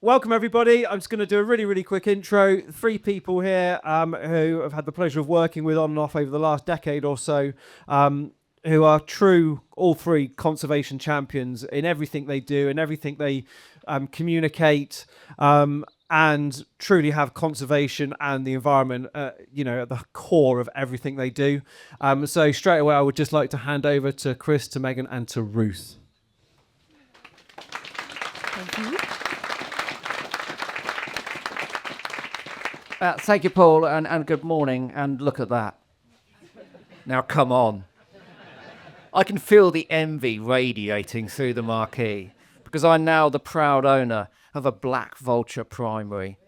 Welcome, everybody. I'm just going to do a really, really quick intro. 3 people here who have had the pleasure of working with on and off over the last decade or so, who are true, all 3 conservation champions in everything they do and everything they communicate, and truly have conservation and the environment, at the core of everything they do. So straight away, I would just like to hand over to Chris, to Megan, and to Ruth. Thank you. Thank you, Paul, and good morning. And look at that. Now, come on. I can feel the envy radiating through the marquee because I'm now the proud owner of a Black Vulture primary.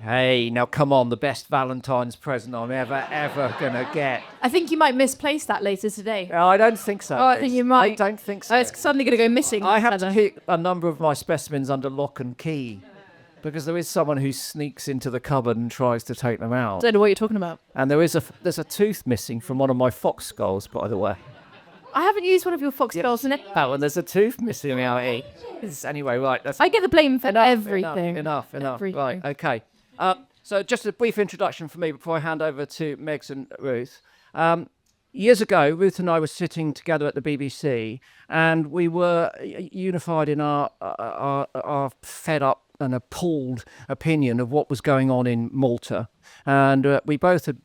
Hey, now come on, the best Valentine's present I'm ever going to get. I think you might misplace that later today. I don't think so. Oh, I think you might. I don't think so. Oh, it's suddenly going to go missing. I have to keep a number of my specimens under lock and key because there is someone who sneaks into the cupboard and tries to take them out. I don't know what you're talking about. And there's a tooth missing from one of my fox skulls, by the way. I haven't used one of your fox skulls in it. Oh, and there's a tooth missing out here. Anyway, right. That's I get the blame for everything. Enough. Everything. Right, okay. So just a brief introduction for me before I hand over to Megs and Ruth. Years ago, Ruth and I were sitting together at the BBC, and we were unified in our fed up and appalled opinion of what was going on in Malta. And we both had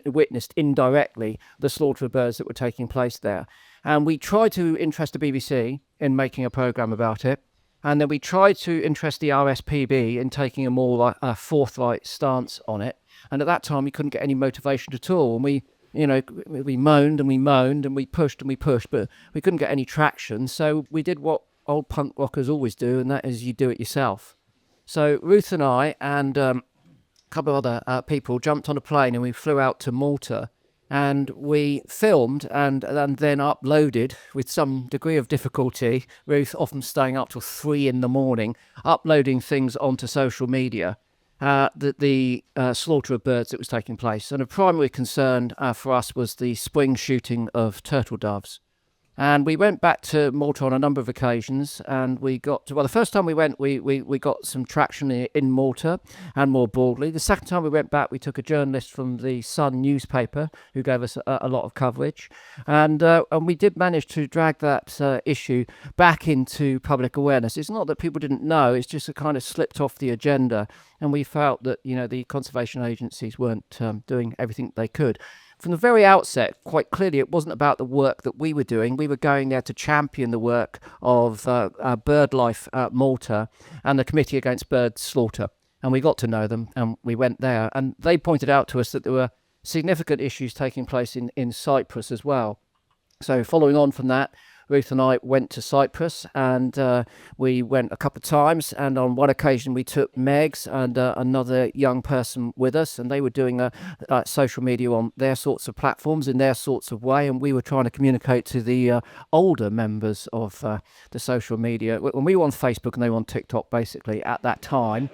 witnessed indirectly the slaughter of birds that were taking place there. And we tried to interest the BBC in making a programme about it. And then we tried to interest the RSPB in taking a more forthright stance on it. And at that time, we couldn't get any motivation at all. And we moaned and we moaned and we pushed, but we couldn't get any traction. So we did what old punk rockers always do, and that is you do it yourself. So Ruth and I and a couple of other people jumped on a plane and we flew out to Malta, and we filmed and then uploaded with some degree of difficulty, Ruth often staying up till 3 a.m, uploading things onto social media, the slaughter of birds that was taking place. And a primary concern for us was the spring shooting of turtle doves. And we went back to Malta on a number of occasions, and we got to, the first time we went, we got some traction in Malta and more broadly. The second time we went back, we took a journalist from the Sun newspaper who gave us a lot of coverage. And we did manage to drag that issue back into public awareness. It's not that people didn't know, it's just it kind of slipped off the agenda. And we felt that, the conservation agencies weren't doing everything they could. From the very outset, quite clearly, it wasn't about the work that we were doing. We were going there to champion the work of BirdLife Malta and the Committee Against Bird Slaughter. And we got to know them, and we went there. And they pointed out to us that there were significant issues taking place in Cyprus as well. So following on from that, Ruth and I went to Cyprus, and we went a couple of times, and on one occasion we took Megs and another young person with us, and they were doing social media on their sorts of platforms in their sorts of way, and we were trying to communicate to the older members of the social media. When we were on Facebook and they were on TikTok basically at that time.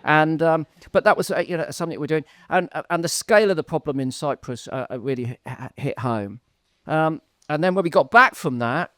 And but that was something we're doing, and the scale of the problem in Cyprus really hit home. And then when we got back from that,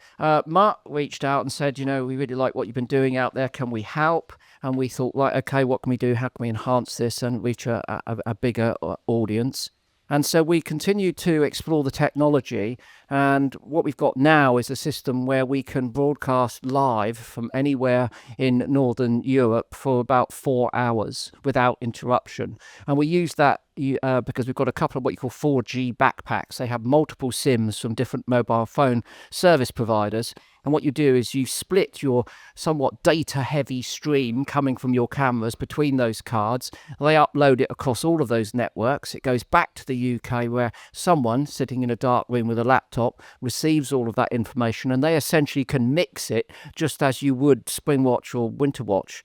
Mark reached out and said, we really like what you've been doing out there. Can we help? And we thought, right, okay, what can we do? How can we enhance this and reach a bigger audience? And so we continued to explore the technology. And what we've got now is a system where we can broadcast live from anywhere in Northern Europe for about 4 hours without interruption. And we use that because we've got a couple of what you call 4G backpacks. They have multiple SIMs from different mobile phone service providers. And what you do is you split your somewhat data-heavy stream coming from your cameras between those cards. They upload it across all of those networks. It goes back to the UK where someone sitting in a dark room with a laptop receives all of that information, and they essentially can mix it just as you would Springwatch or Winterwatch.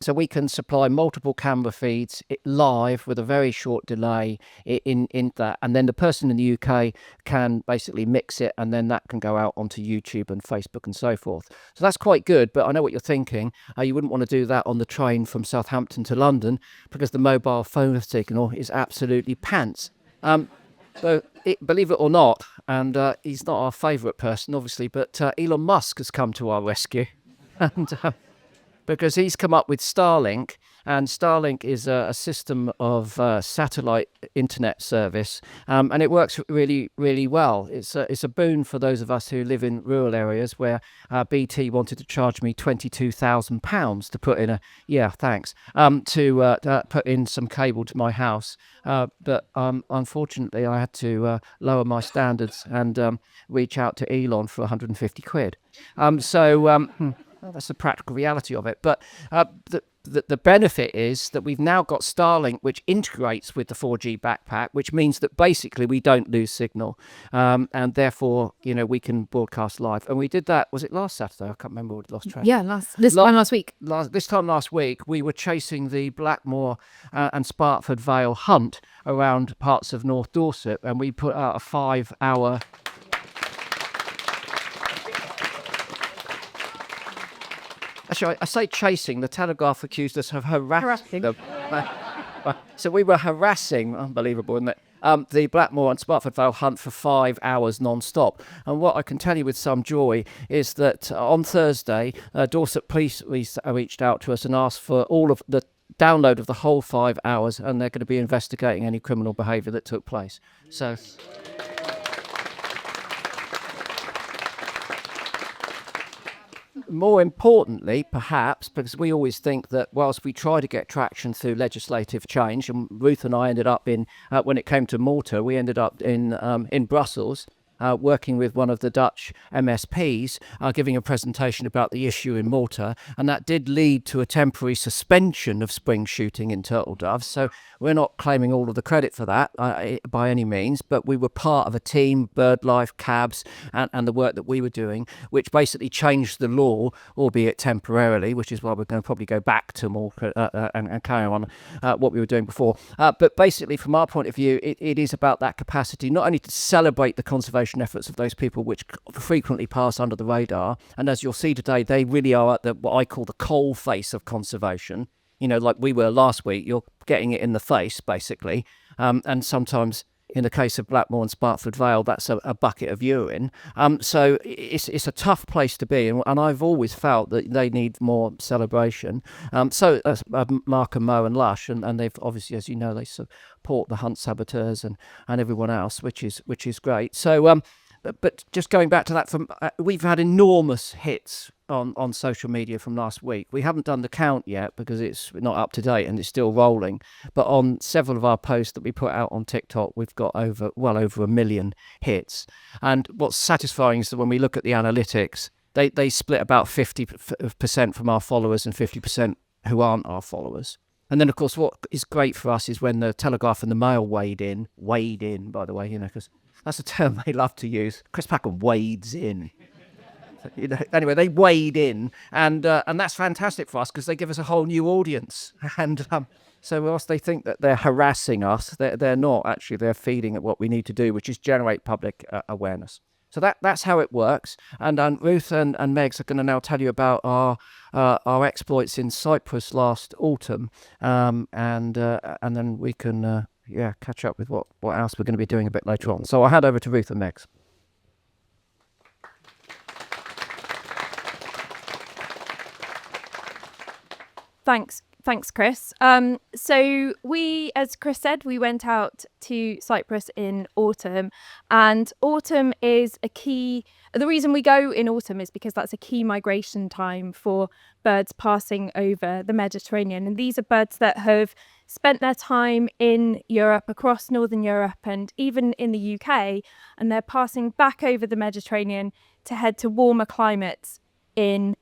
So we can supply multiple camera feeds live with a very short delay in that. And then the person in the UK can basically mix it, and then that can go out onto YouTube and Facebook and so forth. So that's quite good. But I know what you're thinking. You wouldn't want to do that on the train from Southampton to London because the mobile phone signal is absolutely pants. Believe it or not, and he's not our favourite person, obviously, but Elon Musk has come to our rescue. And because he's come up with Starlink, and Starlink is a system of satellite internet service, and it works really, really well. It's a boon for those of us who live in rural areas where BT wanted to charge me £22,000 to put in to put in some cable to my house, but unfortunately I had to lower my standards and reach out to Elon for 150 quid. Well, that's the practical reality of it. But the benefit is that we've now got Starlink, which integrates with the 4G backpack, which means that basically we don't lose signal, and therefore, we can broadcast live. And we did that. Was it last Saturday? I can't remember. We lost track. Yeah, this time last week. This time last week, we were chasing the Blackmore and Spartford Vale hunt around parts of North Dorset, and we put out a 5-hour. Actually, I say chasing. The Telegraph accused us of harassing them. So we were harassing, unbelievable, isn't it? The Blackmore and Spartford Vale hunt for 5 hours non-stop. And what I can tell you with some joy is that on Thursday, Dorset Police reached out to us and asked for all of the download of the whole 5 hours, and they're going to be investigating any criminal behaviour that took place. So. More importantly, perhaps, because we always think that whilst we try to get traction through legislative change, and Ruth and I ended up when it came to Malta, we ended up in Brussels, working with one of the Dutch MSPs, giving a presentation about the issue in Malta, and that did lead to a temporary suspension of spring shooting in turtle doves. So we're not claiming all of the credit for that by any means, but we were part of a team, BirdLife, CABS, and the work that we were doing, which basically changed the law, albeit temporarily, which is why we're going to probably go back to Malta and carry on what we were doing before. But basically, from our point of view, it is about that capacity, not only to celebrate the conservation efforts of those people which frequently pass under the radar, and as you'll see today, they really are at what I call the coal face of conservation. Like we were last week, you're getting it in the face, basically, and sometimes in the case of Blackmore and Spartford Vale, that's a bucket of urine. So it's a tough place to be, and I've always felt that they need more celebration. So Mark and Mo and Lush, and they've obviously, as you know, they support the hunt saboteurs and everyone else, which is great. So, but just going back to that, we've had enormous hits on social media from last week. We haven't done the count yet because it's not up to date and it's still rolling. But on several of our posts that we put out on TikTok, we've got well over 1 million hits. And what's satisfying is that when we look at the analytics, they split about 50% from our followers and 50% who aren't our followers. And then, of course, what is great for us is when the Telegraph and the Mail weighed in, by the way, because that's a term they love to use. Chris Packham wades in. Anyway, they weighed in, and that's fantastic for us because they give us a whole new audience. And so whilst they think that they're harassing us, they're not actually. They're feeding at what we need to do, which is generate public awareness. So that's how it works. And Ruth and Megs are going to now tell you about our exploits in Cyprus last autumn, and then we can catch up with what else we're going to be doing a bit later on. So I'll hand over to Ruth and Megs. Thanks, Chris. So we, as Chris said, we went out to Cyprus in autumn, and autumn is the reason we go in autumn is because that's a key migration time for birds passing over the Mediterranean. And these are birds that have spent their time in Europe, across Northern Europe, and even in the UK, and they're passing back over the Mediterranean to head to warmer climates in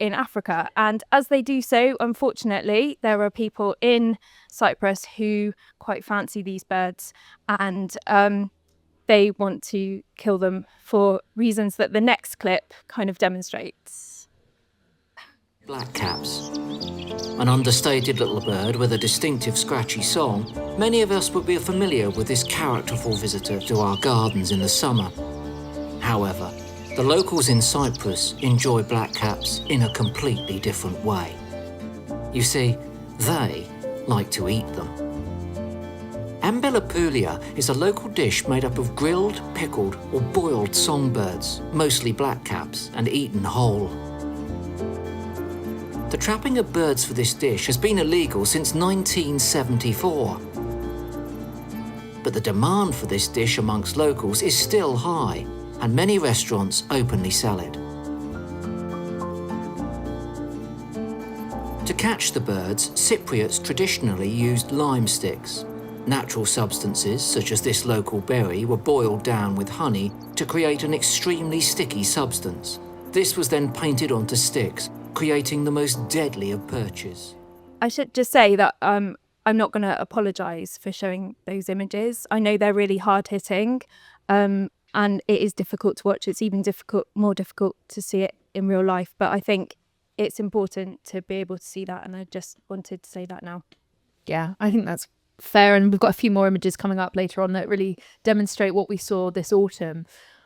Africa. And as they do so, unfortunately, there are people in Cyprus who quite fancy these birds, and they want to kill them for reasons that the next clip kind of demonstrates. Blackcaps, an understated little bird with a distinctive scratchy song. Many of us would be familiar with this characterful visitor to our gardens in the summer. However, the locals in Cyprus enjoy blackcaps in a completely different way. You see, they like to eat them. Ambelopoulia is a local dish made up of grilled, pickled or boiled songbirds, mostly blackcaps, and eaten whole. The trapping of birds for this dish has been illegal since 1974. But the demand for this dish amongst locals is still high, and many restaurants openly sell it. To catch the birds, Cypriots traditionally used lime sticks. Natural substances, such as this local berry, were boiled down with honey to create an extremely sticky substance. This was then painted onto sticks, creating the most deadly of perches. I should just say that I'm not going to apologise for showing those images. I know they're really hard-hitting, and it is difficult to watch. It's even more difficult to see it in real life. But I think it's important to be able to see that, and I just wanted to say that now. Yeah, I think that's fair, and we've got a few more images coming up later on that really demonstrate what we saw this autumn.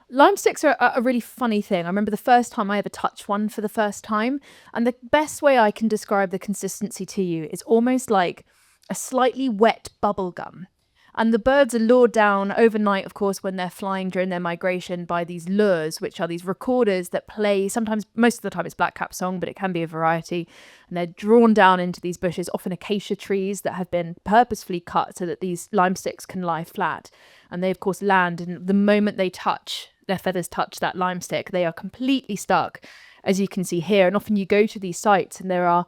Lime sticks are a really funny thing. I remember the first time I ever touched one for the first time, and the best way I can describe the consistency to you is almost like a slightly wet bubble gum. And the birds are lured down overnight, of course, when they're flying during their migration by these lures, which are these recorders that play, sometimes, most of the time it's blackcap song, but it can be a variety. And they're drawn down into these bushes, often acacia trees that have been purposefully cut so that these lime sticks can lie flat. And they, of course, land, and the moment their feathers touch that lime stick, they are completely stuck, as you can see here. And often you go to these sites and there are,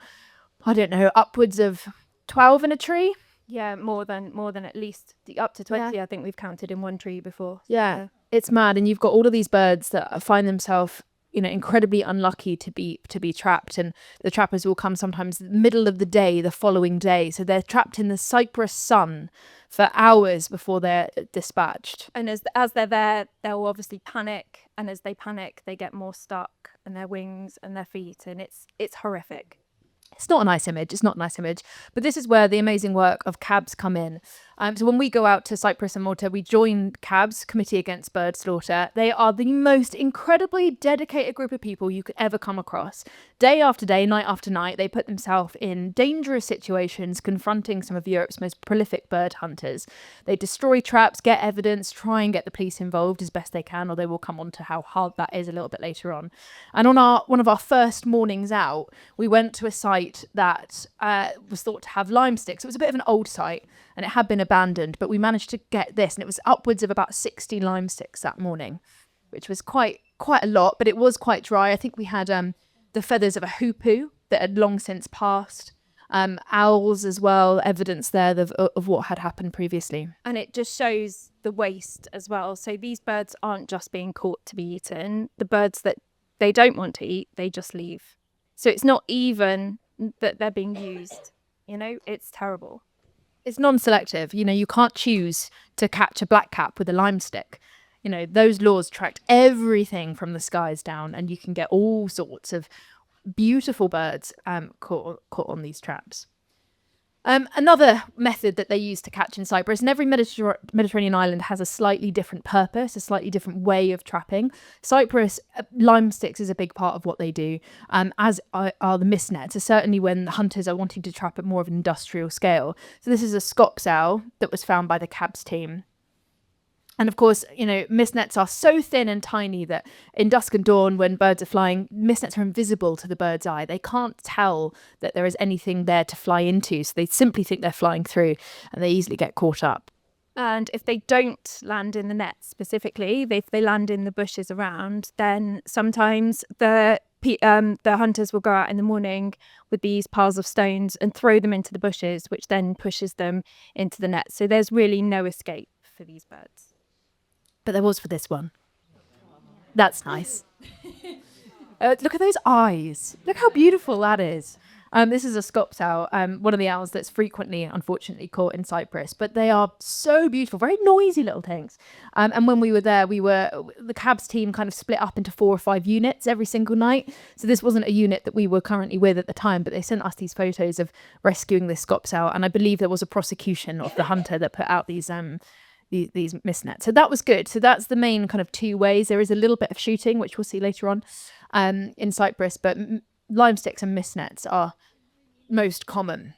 I don't know, upwards of 12 in a tree. Yeah, more than at least up to 20. Yeah. I think we've counted in one tree before. Yeah, it's mad. And you've got all of these birds that find themselves, incredibly unlucky to be trapped. And the trappers will come sometimes the middle of the day, the following day. So they're trapped in the Cyprus sun for hours before they're dispatched. And as they're there, they'll obviously panic. And as they panic, they get more stuck in their wings and their feet. And it's horrific. It's not a nice image. But this is where the amazing work of CABS come in. So when we go out to Cyprus and Malta, we join CABS, Committee Against Bird Slaughter. They are the most incredibly dedicated group of people you could ever come across. Day after day, night after night, they put themselves in dangerous situations, confronting some of Europe's most prolific bird hunters. They destroy traps, get evidence, try and get the police involved as best they can, although we'll come on to how hard that is a little bit later on. And on one of our first mornings out, we went to a site that was thought to have lime sticks. It was a bit of an old site and it had been abandoned, but we managed to get this, and it was upwards of about 60 lime sticks that morning, which was quite a lot, but it was quite dry. I think we had the feathers of a hoopoe that had long since passed, owls as well, evidence there of what had happened previously. And it just shows the waste as well. So these birds aren't just being caught to be eaten. The birds that they don't want to eat, they just leave. So it's not even that they're being used, it's terrible. It's non-selective. You can't choose to catch a blackcap with a lime stick. Those laws tracked everything from the skies down, and you can get all sorts of beautiful birds caught on these traps. Another method that they use to catch in Cyprus, and every Mediterranean island has a slightly different purpose, a slightly different way of trapping. Cyprus, lime sticks is a big part of what they do, as are the mist nets. So certainly when hunters are wanting to trap at more of an industrial scale. So this is a scops owl that was found by the CABS team. And of course, mist nets are so thin and tiny that in dusk and dawn, when birds are flying, mist nets are invisible to the bird's eye. They can't tell that there is anything there to fly into. So they simply think they're flying through, and they easily get caught up. And if they don't land in the net specifically, if they land in the bushes around, then sometimes the hunters will go out in the morning with these piles of stones and throw them into the bushes, which then pushes them into the net. So there's really no escape for these birds. But there was for this one. That's nice. Look at those eyes. Look how beautiful that is. This is a scops owl, one of the owls that's frequently, unfortunately, caught in Cyprus. But they are so beautiful, very noisy little things. And when we were there, the CABS team kind of split up into 4 or 5 units every single night. So this wasn't a unit that we were currently with at the time, but they sent us these photos of rescuing this scops owl. And I believe there was a prosecution of the hunter that put out these mist nets. So that was good. So that's the main kind of 2 ways. There is a little bit of shooting, which we'll see later on in Cyprus, but lime sticks and mist nets are most common.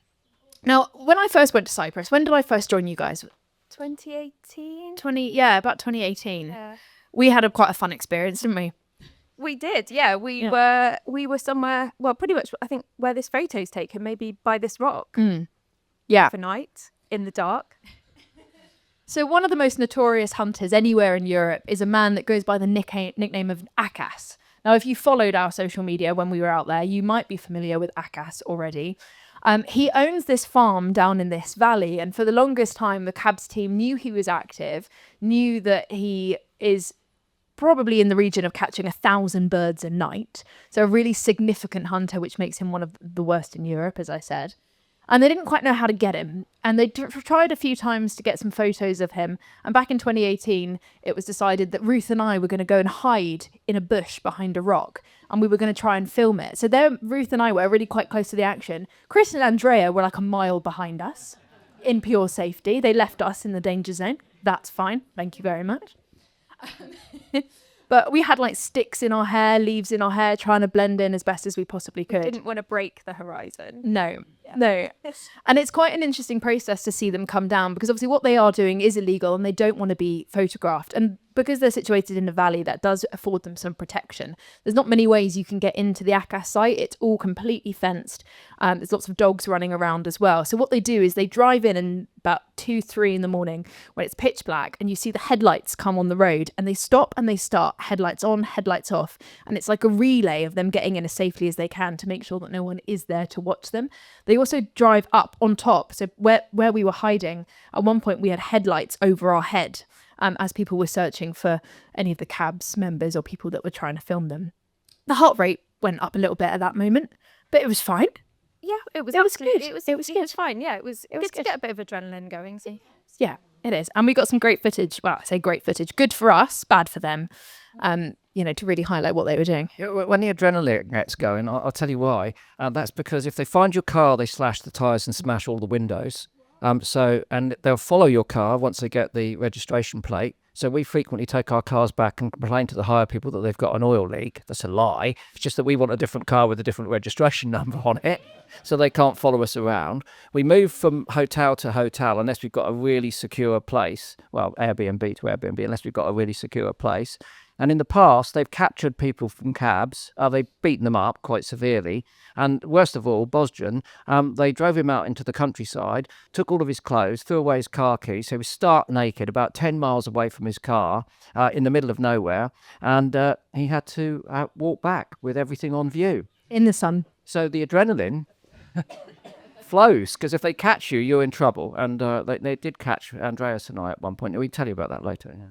Now, when I first went to Cyprus, when did I first join you guys? 2018? About 2018. We had quite a fun experience, didn't we? We did, yeah. We were somewhere, well, pretty much, I think, where this photo's taken, maybe by this rock Yeah. for night in the dark. So one of the most notorious hunters anywhere in Europe is a man that goes by the nickname of Akas. Now, if you followed our social media when we were out there, you might be familiar with Akas already. He owns this farm down in this valley, and for the longest time, the Cabs team knew he was active, knew that he is probably in the region of catching 1,000 birds a night. So a really significant hunter, which makes him one of the worst in Europe, as I said. And they didn't quite know how to get him. And they tried a few times to get some photos of him. And back in 2018, it was decided that Ruth and I were going to go and hide in a bush behind a rock. And we were going to try and film it. So there, Ruth and I were really quite close to the action. Chris and Andrea were like a mile behind us in pure safety. They left us in the danger zone. That's fine. Thank you very much. But we had like sticks in our hair, leaves in our hair, trying to blend in as best as we possibly could. Didn't want to break the horizon. No. And it's quite an interesting process to see them come down, because obviously what they are doing is illegal and they don't want to be photographed. And because they're situated in a valley, that does afford them some protection. There's not many ways you can get into the Akas site. It's all completely fenced. There's lots of dogs running around as well. So what they do is they drive in about 2-3 in the morning when it's pitch black, and you see the headlights come on the road, and they stop and they start, headlights on, headlights off. And it's like a relay of them getting in as safely as they can to make sure that no one is there to watch them. They also drive up on top. So where we were hiding, at one point we had headlights over our head as people were searching for any of the Cabs members or people that were trying to film them. The heart rate went up a little bit at that moment, but it was fine. Yeah, it was good. It was fine. Yeah, it was good to get a bit of adrenaline going. So. Yeah, it is. And we got some great footage. Well, I say great footage. Good for us, bad for them. To really highlight what they were doing. Yeah, when the adrenaline gets going, I'll tell you why. That's because if they find your car, they slash the tyres and smash all the windows. And they'll follow your car once they get the registration plate. So we frequently take our cars back and complain to the hire people that they've got an oil leak. That's a lie. It's just that we want a different car with a different registration number on it, so they can't follow us around. We move from hotel to hotel unless we've got a really secure place. Well, Airbnb to Airbnb, unless we've got a really secure place. And in the past, they've captured people from cabs. They've beaten them up quite severely. And worst of all, Bosjan, they drove him out into the countryside, took all of his clothes, threw away his car keys. So he was stark naked, about 10 miles away from his car, in the middle of nowhere. And he had to walk back with everything on view. In the sun. So the adrenaline flows, because if they catch you, you're in trouble. And they did catch Andreas and I at one point. We tell you about that later. Yeah.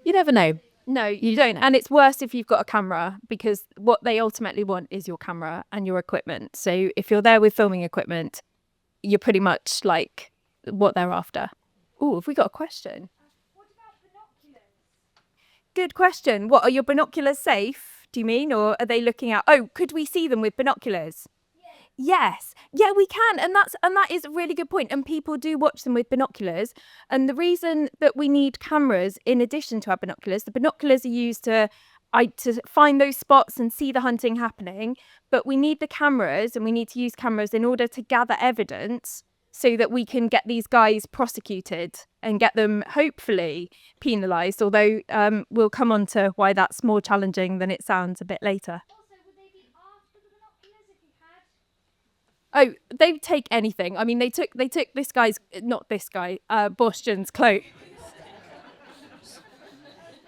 You never know. No, you don't. And it's worse if you've got a camera, because what they ultimately want is your camera and your equipment. So if you're there with filming equipment, you're pretty much like what they're after. Oh, have we got a question? What about binoculars? Good question. What, are your binoculars safe, do you mean? Or are they looking out? Oh, could we see them with binoculars? Yes. Yeah, we can. And that is a really good point. And people do watch them with binoculars. And the reason that we need cameras in addition to our binoculars, the binoculars are used to find those spots and see the hunting happening. But we need the cameras, and we need to use cameras in order to gather evidence so that we can get these guys prosecuted and get them hopefully penalised. Although we'll come on to why that's more challenging than it sounds a bit later. Oh, they'd take anything. I mean, they took this guy's, not this guy, Bosjan's clothes.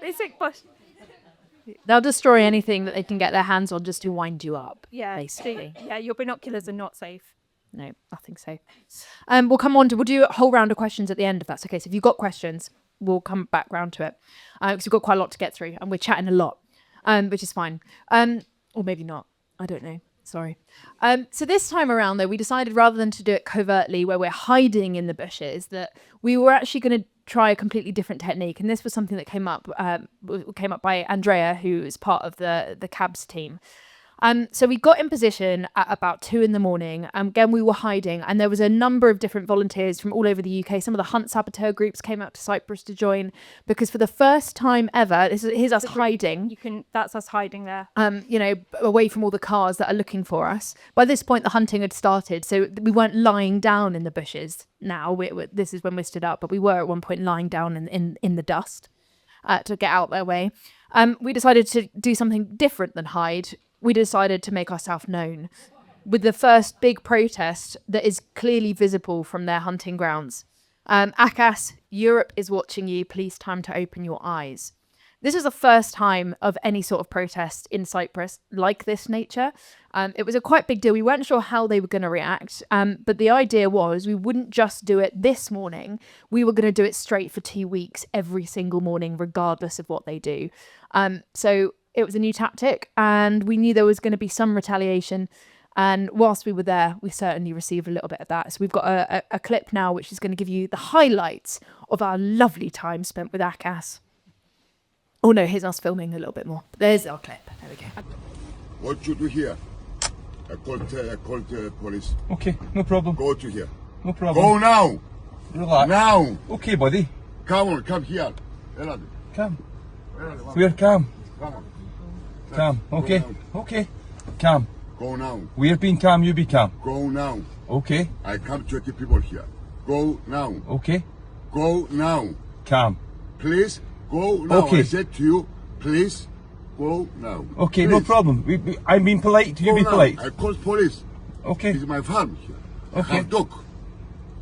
They took They'll destroy anything that they can get their hands on just to wind you up. Yeah, basically. Yeah, your binoculars are not safe. No, nothing safe. We'll do a whole round of questions at the end if that's okay. So if you've got questions, we'll come back round to it. Because we've got quite a lot to get through and we're chatting a lot, which is fine. Or maybe not. I don't know. Sorry. So this time around, though, we decided rather than to do it covertly where we're hiding in the bushes, that we were actually going to try a completely different technique. And this was something that came up by Andrea, who is part of the Cabs team. So we got in position at about 2 a.m. Again, we were hiding, and there was a number of different volunteers from all over the UK. Some of the hunt saboteur groups came out to Cyprus to join, because for the first time ever, here's us hiding. That's us hiding there. Away from all the cars that are looking for us. By this point, the hunting had started, so we weren't lying down in the bushes. Now this is when we stood up, but we were at one point lying down in the dust to get out their way. We decided to do something different than hide. We decided to make ourselves known with the first big protest that is clearly visible from their hunting grounds. Akas, Europe is watching you. Please, time to open your eyes. This is the first time of any sort of protest in Cyprus like this nature. It was a quite big deal. We weren't sure how they were going to react, but the idea was we wouldn't just do it this morning. We were going to do it straight for 2 weeks, every single morning, regardless of what they do. So it was a new tactic, and we knew there was going to be some retaliation. And whilst we were there, we certainly received a little bit of that. So we've got a clip now, which is going to give you the highlights of our lovely time spent with Akas. Oh no, here's us filming a little bit more. There's our clip. There we go. What you do here? I called police. Okay, no problem. Go to here. No problem. Go now. Relax. Now. Okay, buddy. Come on, come here. Calm. We're calm. Come on. Calm. Okay. Okay. Calm. Go now. We're being calm, you be calm. Go now. Okay. I come 20 people here. Go now. Okay. Go now. Calm. Please go now. Okay. I said to you, please go now. Okay, Please. no problem. I'm being polite. You Go be now. polite. I called police. Okay. It's my farm here. Okay. I have dog.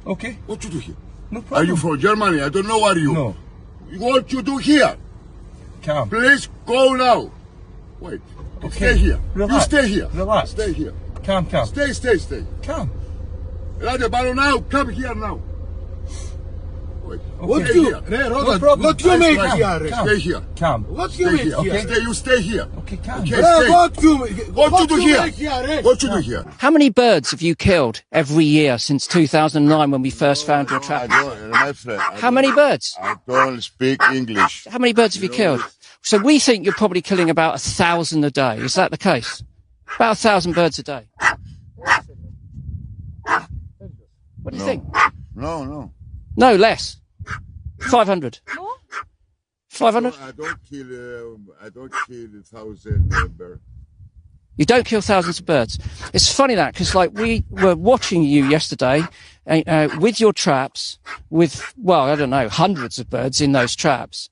Okay. What you do here? No Are problem. you from Germany? I don't know where you. No. What you do here? Calm. Please go now. Wait. Okay. Stay here. Relax. You stay here. Relax. Stay here. Calm. Stay. Calm. Radebaro now. Come here now. Wait. Okay. Stay here. No problem. What you make Calm. here? Calm. Stay here. Calm. What you make here? Okay. You stay here. Okay, calm. Okay, stay. What you do here? What you do here? How many birds have you killed every year since 2009 when we first found your trap? My friend. How many birds? I don't speak English. How many birds have you killed? So we think you're probably killing about 1,000 a day. Is that the case? About 1,000 birds a day. What do you think? No. No, less. 500. More? 500? I don't kill 1,000 birds. You don't kill thousands of birds. It's funny that, because like we were watching you yesterday with your traps, with, well, I don't know, hundreds of birds in those traps.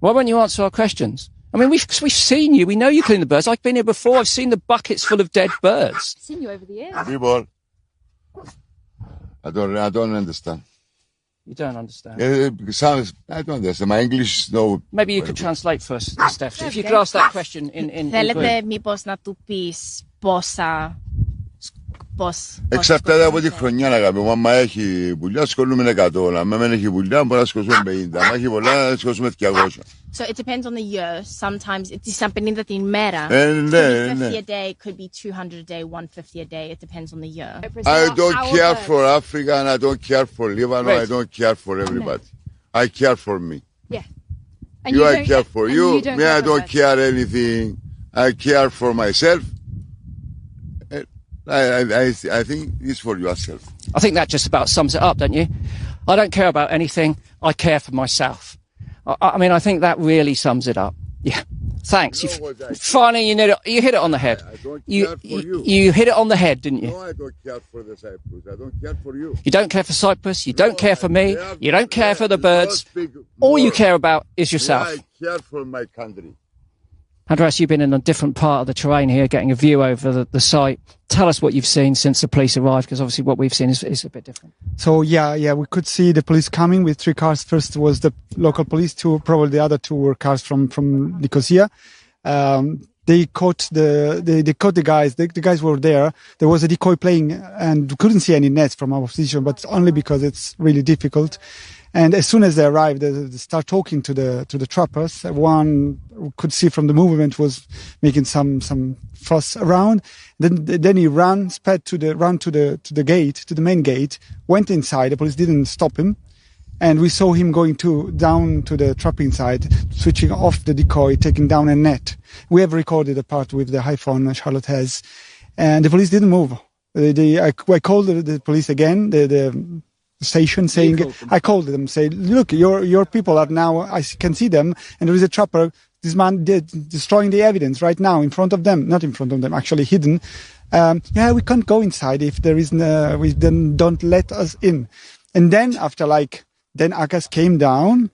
Why won't you answer our questions? I mean, we've seen you. We know you clean the birds. I've been here before. I've seen the buckets full of dead birds. Seen you over the years. People, I don't understand. You don't understand. I don't understand. My English is no. Maybe you could translate for us, Steph. If you could ask that question in Θέλετε Greek. μήπως να του πεις πόσα... Εξαρτάται από τη χρονιά, αγάπη μου. Άμα έχει πουλιά, ασχολούμαι 100. Αν δεν έχει πουλιά, μπορεί να ασχολούμαι 50. Αν έχει πολλά, να ασχολούμαι 200. So it depends on the year. Sometimes it's σαν 50 την μέρα. Ναι. 50 a day, could be 200 a day, 150 a day. It depends on the year. I don't care for Africa and I don't care for Lebanon. Right. I don't care for everybody. I care for me. Yeah. I care for you. Me, I don't care anything. I care for myself. I think it's for yourself. I think that just about sums it up, don't you? I don't care about anything. I care for myself. I mean, I think that really sums it up. Yeah. Thanks. Finally, you hit it on the head. I don't care for you. You hit it on the head, didn't you? No, I don't care for the Cyprus. I don't care for you. You don't care for Cyprus. You don't care for me. You don't care for the birds. All you care about is yourself. I care for my country. Andreas, you've been in a different part of the terrain here, getting a view over the site. Tell us what you've seen since the police arrived, because obviously what we've seen is a bit different. So yeah, we could see the police coming with 3 cars. First was the local police, 2, probably the other 2 were cars from Nicosia. They caught the guys. The guys were there. There was a decoy playing, and we couldn't see any nets from our position, but only because it's really difficult. And as soon as they arrived, they start talking to the trappers. One could see from the movement was making some fuss around. Then he sped to the gate, to the main gate, went inside. The police didn't stop him. And we saw him going down to the trapping site, switching off the decoy, taking down a net. We have recorded a part with the iPhone Charlotte has, and the police didn't move. I called the police again, the station, saying, I called them, say, look, your people are now, I can see them, and there is a trapper. This man destroying the evidence right now in front of them, not in front of them, actually hidden. We can't go inside if there is then don't let us in. And then after then Akas came down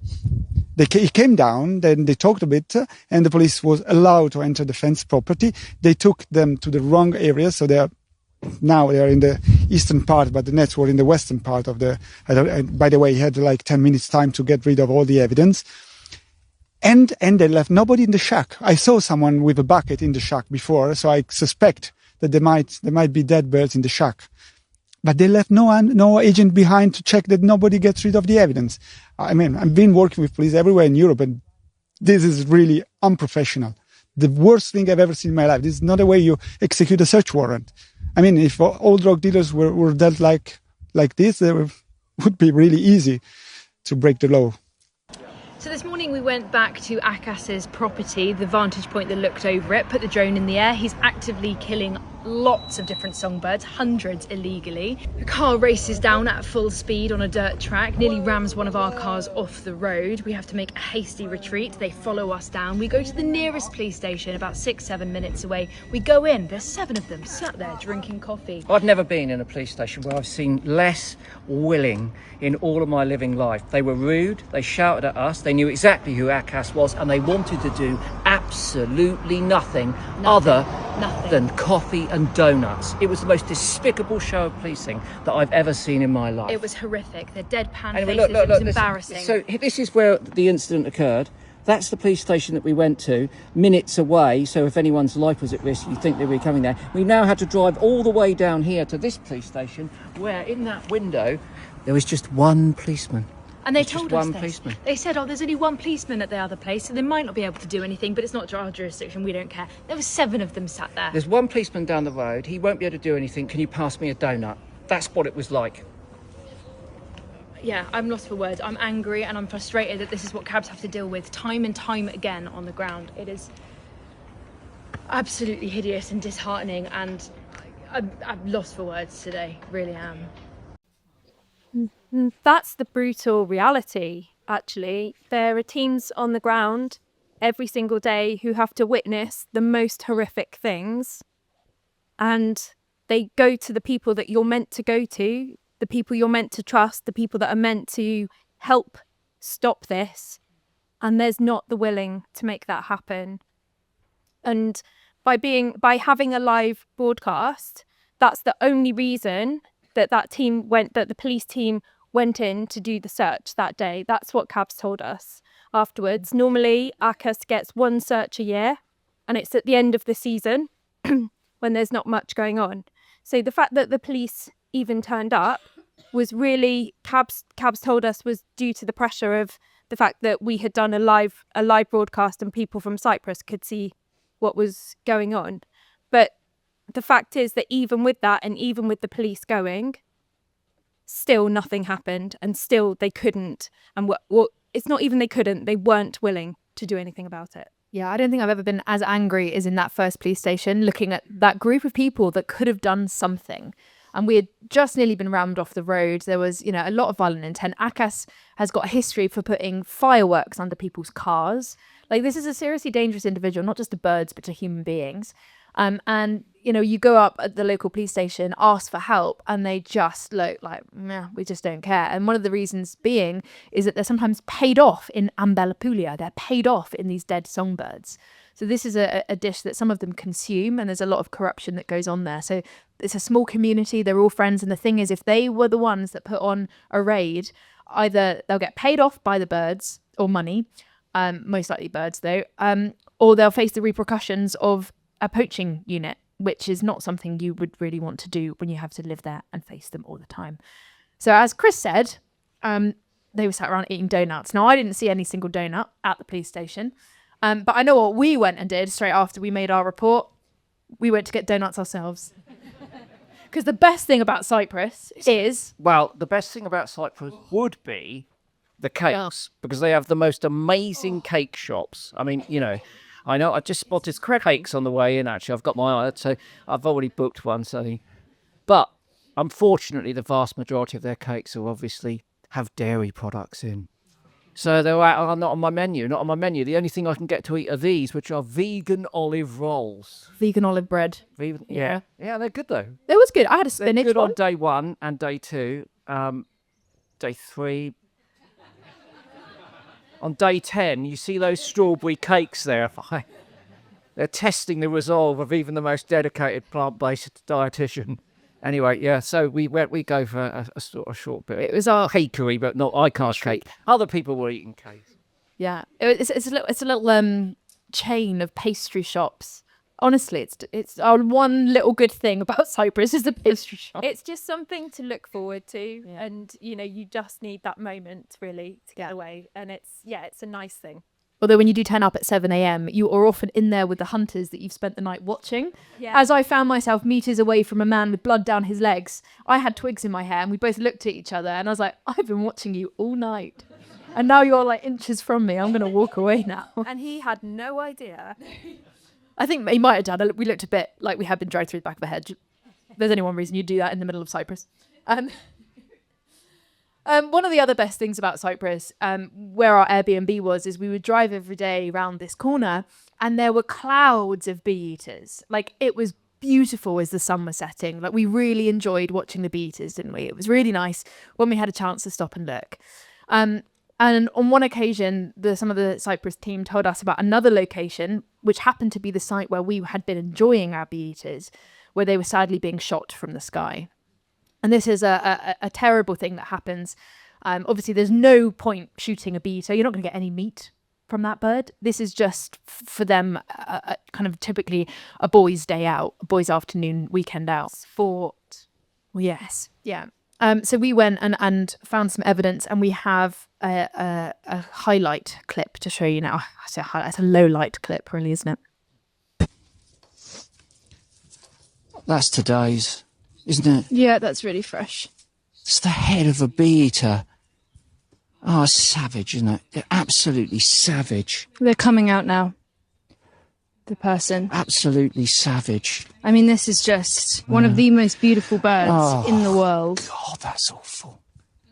He came down, then they talked a bit, and the police was allowed to enter the fenced property. They took them to the wrong area, so now they are in the eastern part, but the nets were in the western part of the. By the way, he had like 10 minutes time to get rid of all the evidence, and they left nobody in the shack. I saw someone with a bucket in the shack before, so I suspect that there might be dead birds in the shack. But they left no agent behind to check that nobody gets rid of the evidence. I mean, I've been working with police everywhere in Europe, and this is really unprofessional. The worst thing I've ever seen in my life. This is not a way you execute a search warrant. I mean, if all drug dealers were dealt like this, it would be really easy to break the law. So this morning we went back to Akas's property, the vantage point that looked over it, put the drone in the air. He's actively killing lots of different songbirds, hundreds illegally. The car races down at full speed on a dirt track, nearly rams one of our cars off the road. We have to make a hasty retreat. They follow us down. We go to the nearest police station, about 6-7 minutes away. We go in, there's 7 of them sat there drinking coffee. I've never been in a police station where I've seen less willing in all of my living life. They were rude, they shouted at us, they knew exactly who Akas was, and they wanted to do absolutely nothing other than coffee and donuts. It was the most despicable show of policing that I've ever seen in my life. It was horrific. Their deadpan Anyway, faces, it was this- embarrassing. So this is where the incident occurred. That's the police station that we went to, minutes away, so if anyone's life was at risk, you think they were coming there. We now had to drive all the way down here to this police station, where in that window there was just one policeman. And they It's just told us one this. policeman. They said, oh, there's only one policeman at the other place, so they might not be able to do anything, but it's not our jurisdiction, we don't care. There were 7 of them sat there. There's one policeman down the road, he won't be able to do anything, can you pass me a donut? That's what it was like. Yeah, I'm lost for words. I'm angry and I'm frustrated that this is what cabs have to deal with time and time again on the ground. It is absolutely hideous and disheartening, and I'm lost for words today, really am. That's the brutal reality, actually. There are teams on the ground every single day who have to witness the most horrific things, and they go to the people that you're meant to go to, the people you're meant to trust, the people that are meant to help stop this, and there's not the willing to make that happen. And by having a live broadcast, that's the only reason that the police team went in to do the search that day. That's what cabs told us afterwards. Normally, Akas gets 1 search a year, and it's at the end of the season when there's not much going on. So the fact that the police even turned up was really, cabs told us, was due to the pressure of the fact that we had done a live broadcast and people from Cyprus could see what was going on. But the fact is that even with that, and even with the police going, still nothing happened, and still they couldn't. And it's not even they couldn't, they weren't willing to do anything about it. Yeah, I don't think I've ever been as angry as in that first police station, looking at that group of people that could have done something. And we had just nearly been rammed off the road. There was, a lot of violent intent. Akas has got a history for putting fireworks under people's cars. Like, this is a seriously dangerous individual, not just to birds, but to human beings. And, you go up at the local police station, ask for help, and they just look like, nah, we just don't care. And one of the reasons being is that they're sometimes paid off in Ambelopoulia. They're paid off in these dead songbirds. So this is a dish that some of them consume, and there's a lot of corruption that goes on there. So it's a small community. They're all friends. And the thing is, if they were the ones that put on a raid, either they'll get paid off by the birds or money, most likely birds though, or they'll face the repercussions of a poaching unit, which is not something you would really want to do when you have to live there and face them all the time. So as Chris said, they were sat around eating donuts. Now, I didn't see any single donut at the police station, but I know what we went and did straight after we made our report. We went to get donuts ourselves. Because the best thing about Cyprus is... Well, the best thing about Cyprus would be the cakes, because they have the most amazing cake shops. I mean, I know I just spotted cakes on the way in, actually. I've got my eye, so I've already booked one. But unfortunately, the vast majority of their cakes will obviously have dairy products in. So they're not on my menu. The only thing I can get to eat are these, which are vegan olive rolls. Vegan olive bread. Yeah, they're good though. It was good. I had a spinach good one. on day 1 and day 2. Day 3. on day 10, you see those strawberry cakes there. They're testing the resolve of even the most dedicated plant-based dietitian. Anyway, yeah, so we go for a sort of short bit. It was our cakery, but not I can't cake. Other people were eating cakes. Yeah, it's a little chain of pastry shops. Honestly, it's our one little good thing about Cyprus is the pastry shop. It's just something to look forward to, and you just need that moment really to get away, and it's a nice thing. Although when you do turn up at 7 a.m, you are often in there with the hunters that you've spent the night watching. Yeah. As I found myself meters away from a man with blood down his legs, I had twigs in my hair and we both looked at each other and I was like, I've been watching you all night. And now you're like inches from me. I'm going to walk away now. And he had no idea. I think he might have done. We looked a bit like we had been dragged through the back of a hedge. If there's any one reason you'd do that in the middle of Cyprus. One of the other best things about Cyprus, where our Airbnb was, is we would drive every day around this corner and there were clouds of bee eaters. Like, it was beautiful as the sun was setting. Like, we really enjoyed watching the bee eaters, didn't we? It was really nice when we had a chance to stop and look. And on one occasion, some of the Cyprus team told us about another location, which happened to be the site where we had been enjoying our bee eaters, where they were sadly being shot from the sky. And this is a terrible thing that happens. Obviously, there's no point shooting a bee eater. You're not going to get any meat from that bird. This is just for them, kind of typically a boys' day out, a boys' afternoon, weekend out. Sport. Well, yes. Yeah. So we went and found some evidence, and we have a highlight clip to show you now. I say highlight, it's a low light clip, really, isn't it? That's today's, isn't it? Yeah, that's really fresh. It's the head of a bee eater. Oh, savage, isn't it? They're absolutely savage. They're coming out now. The person. Absolutely savage. I mean, this is just one of the most beautiful birds in the world. God, that's awful.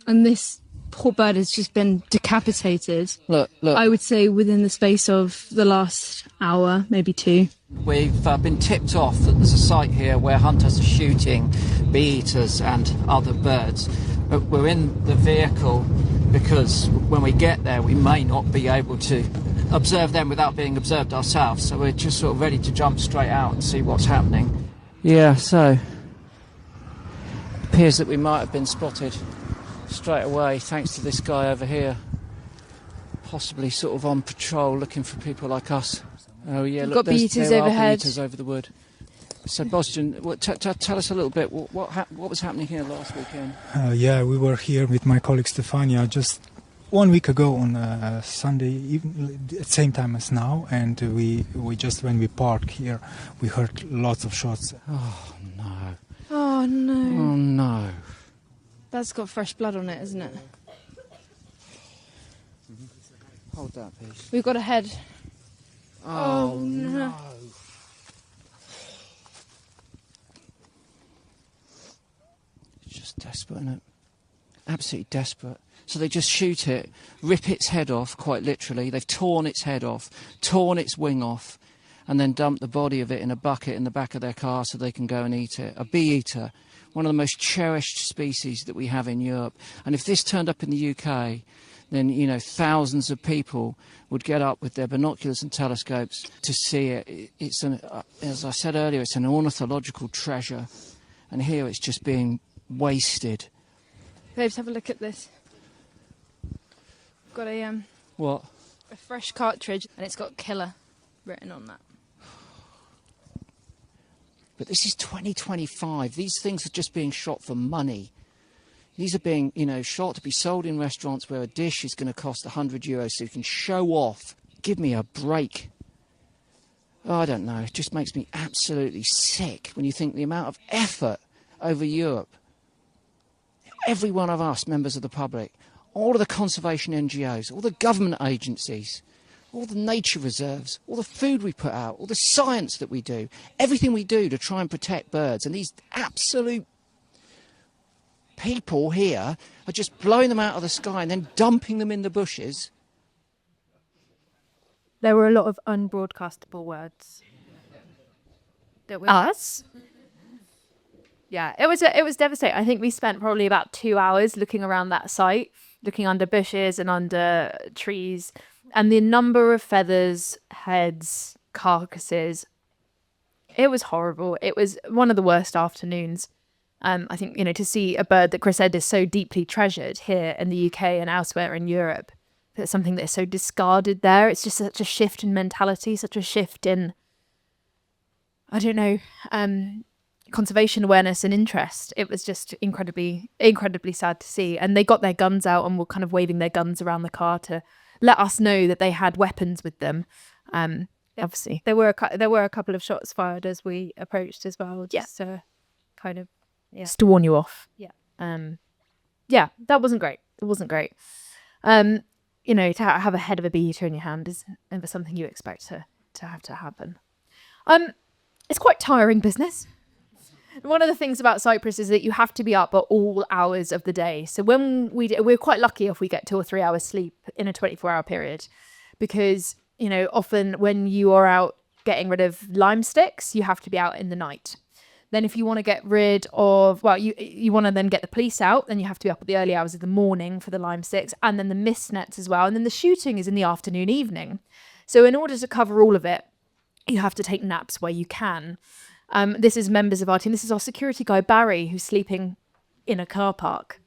And this poor bird has just been decapitated. Look. I would say within the space of the last hour, maybe 2. We've been tipped off that there's a site here where hunters are shooting bee eaters and other birds. But we're in the vehicle because when we get there, we may not be able to observe them without being observed ourselves. So we're just sort of ready to jump straight out and see what's happening. Yeah, so it appears that we might have been spotted straight away thanks to this guy over here, possibly sort of on patrol looking for people like us. Oh yeah, We've look, got bee eaters there overhead. are bee eaters over the wood. So Boston, tell us a little bit what was happening here last weekend. Yeah, we were here with my colleague Stefania just 1 week ago on Sunday evening, at the same time as now, and we just, when we parked here, we heard lots of shots. Oh no! Oh no! Oh no! That's got fresh blood on it, isn't it? Hold that, please. We've got a head. Oh no! It's just desperate, isn't it? Absolutely desperate. So they just shoot it, rip its head off, quite literally. They've torn its head off, torn its wing off, and then dump the body of it in a bucket in the back of their car so they can go and eat it. A bee eater, one of the most cherished species that we have in Europe. And if this turned up in the UK, then, you know, thousands of people would get up with their binoculars and telescopes to see it. It's as I said earlier, it's an ornithological treasure. And here it's just being wasted. Babes, have a look at this. Got a What? a fresh cartridge, and it's got killer written on that. But this is 2025. These things are just being shot for money. These are being, you know, shot to be sold in restaurants where a dish is going to cost €100 so you can show off. Give me a break. Oh, I don't know. It just makes me absolutely sick when you think the amount of effort over Europe. Every one of us, members of the public, all of the conservation NGOs, all the government agencies, all the nature reserves, all the food we put out, all the science that we do, everything we do to try and protect birds, and these absolute people here are just blowing them out of the sky and then dumping them in the bushes. There were a lot of unbroadcastable words. Us? Yeah, it was devastating. I think we spent probably about 2 hours looking around that site. looking under bushes and under trees, and the number of feathers, heads, carcasses, it was horrible. It was one of the worst afternoons. I think, to see a bird that Chris said is so deeply treasured here in the UK and elsewhere in Europe, that's something that is so discarded there. It's just such a shift in mentality, such a shift in, I don't know, conservation awareness and interest. It was just incredibly sad to see. And they got their guns out and were kind of waving their guns around the car to let us know that they had weapons with them. Obviously, there were a couple of shots fired as we approached as well, just to kind of just to warn you off. That wasn't great. It wasn't great. To have a head of a bee eater in your hand is never something you expect to have to happen. It's quite tiring business. One of the things about Cyprus is that you have to be up at all hours of the day. So when we're quite lucky if we get 2 or 3 hours sleep in a 24-hour period, because often when you are out getting rid of lime sticks, you have to be out in the night. Then if you want to get rid of, you want to then get the police out, then you have to be up at the early hours of the morning for the lime sticks, and then the mist nets as well. And then the shooting is in the afternoon, evening. So in order to cover all of it, you have to take naps where you can. This is members of our team. This is our security guy, Barry, who's sleeping in a car park.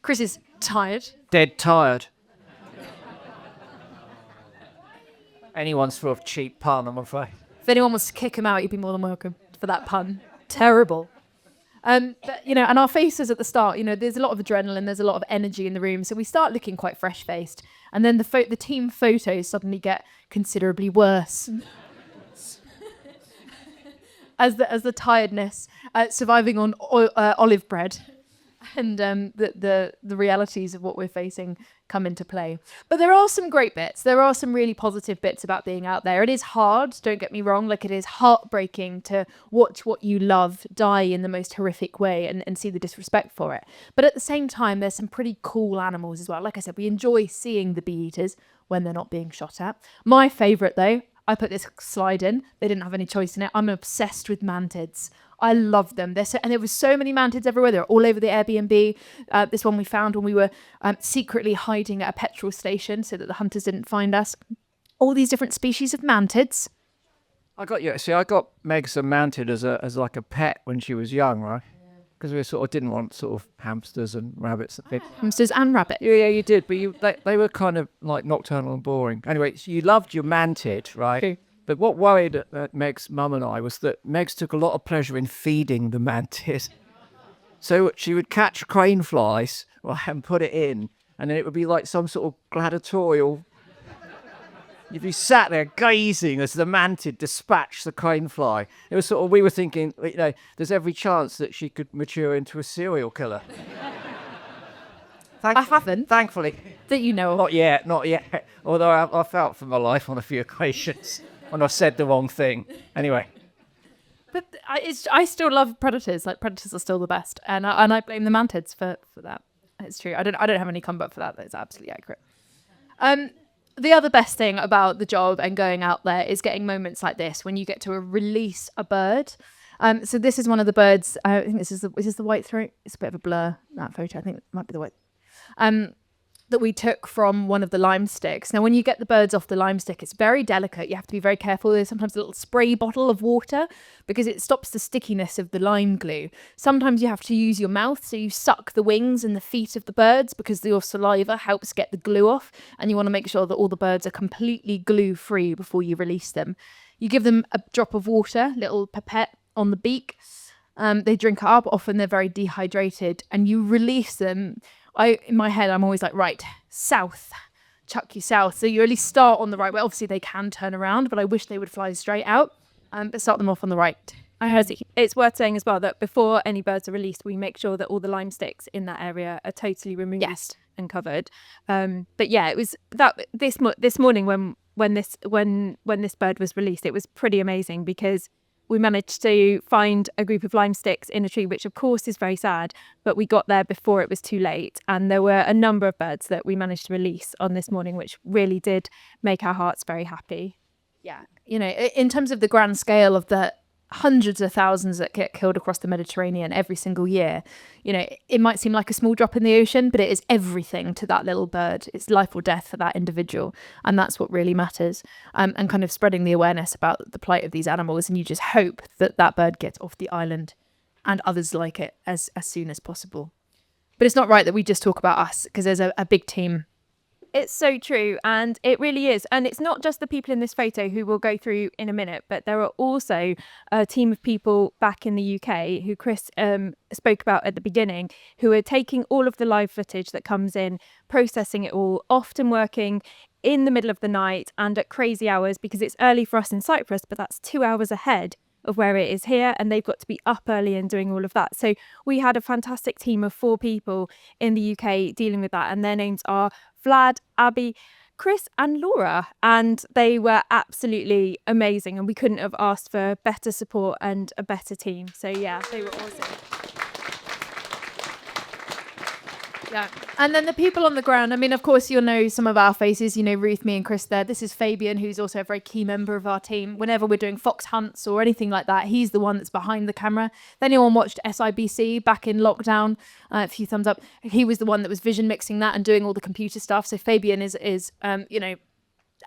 Chris is tired. Dead tired. Anyone's sort of cheap pun, I'm afraid. If anyone wants to kick him out, you'd be more than welcome for that pun. Terrible. But, and our faces at the start, there's a lot of adrenaline, there's a lot of energy in the room. So we start looking quite fresh-faced. And then the team photos suddenly get considerably worse. As the tiredness, surviving on olive bread, and the realities of what we're facing come into play. But there are some great bits. There are some really positive bits about being out there. It is hard, don't get me wrong. Like, it is heartbreaking to watch what you love die in the most horrific way and see the disrespect for it. But at the same time, there's some pretty cool animals as well. Like I said, we enjoy seeing the bee eaters when they're not being shot at. My favourite, though, I put this slide in. They didn't have any choice in it. I'm obsessed with mantids. I love them. And there was so many mantids everywhere. They're all over the Airbnb. This one we found when we were secretly hiding at a petrol station so that the hunters didn't find us. All these different species of mantids. I got Meg's a mantid as like a pet when she was young, right? Because we sort of didn't want sort of hamsters and rabbits. Hamsters and rabbits. Yeah, you did, but they were kind of like nocturnal and boring. Anyway, so you loved your mantid, right? True. But what worried Meg's mum and I was that Meg's took a lot of pleasure in feeding the mantid. So she would catch crane flies and put it in, and then it would be like some sort of gladiatorial. You'd be sat there gazing as the mantid dispatched the crane fly. It was sort of, we were thinking, there's every chance that she could mature into a serial killer. I haven't. Thankfully. That you know of. Not yet. Although I felt for my life on a few occasions when I said the wrong thing. Anyway. But I still love predators. Like, predators are still the best. And I blame the mantids for that. It's true. I don't have any comeback for that. That's absolutely accurate. The other best thing about the job and going out there is getting moments like this when you get to release a bird. So this is one of the birds. I think is this the white throat? It's a bit of a blur, that photo. I think it might be the white. That we took from one of the lime sticks. Now, when you get the birds off the lime stick, it's very delicate. You have to be very careful. There's sometimes a little spray bottle of water because it stops the stickiness of the lime glue. Sometimes you have to use your mouth, so you suck the wings and the feet of the birds because your saliva helps get the glue off, and you want to make sure that all the birds are completely glue-free before you release them. You give them a drop of water, little pipette on the beak. They drink it up. Often they're very dehydrated, and you release them. In my head, I'm always like, right, south, chuck you south. So you at least start on the right way. Obviously, they can turn around, but I wish they would fly straight out. But start them off on the right. It's worth saying as well that before any birds are released, we make sure that all the lime sticks in that area are totally removed and covered. But yeah, it was that this morning when this bird was released, it was pretty amazing because we managed to find a group of lime sticks in a tree, which of course is very sad, but we got there before it was too late. And there were a number of birds that we managed to release on this morning, which really did make our hearts very happy. Yeah. In terms of the grand scale of the hundreds of thousands that get killed across the Mediterranean every single year. You know, it might seem like a small drop in the ocean, but it is everything to that little bird. It's life or death for that individual. And that's what really matters. And kind of spreading the awareness about the plight of these animals. And you just hope that that bird gets off the island and others like it as soon as possible. But it's not right that we just talk about us, because there's a big team. It's so true, and it really is. And it's not just the people in this photo who we'll go through in a minute, but there are also a team of people back in the UK who Chris spoke about at the beginning, who are taking all of the live footage that comes in, processing it all, often working in the middle of the night and at crazy hours, because it's early for us in Cyprus, but that's 2 hours ahead of where it is here, and they've got to be up early and doing all of that. So we had a fantastic team of 4 people in the UK dealing with that, and their names are Vlad, Abby, Chris and Laura, and they were absolutely amazing, and we couldn't have asked for better support and a better team. So yeah, they were awesome. Yeah. And then the people on the ground, I mean, of course, you'll know some of our faces, you know, Ruth, me and Chris there. This is Fabian, who's also a very key member of our team. Whenever we're doing fox hunts or anything like that, he's the one that's behind the camera. If anyone watched SIBC back in lockdown, a few thumbs up, he was the one that was vision mixing that and doing all the computer stuff. So Fabian is you know,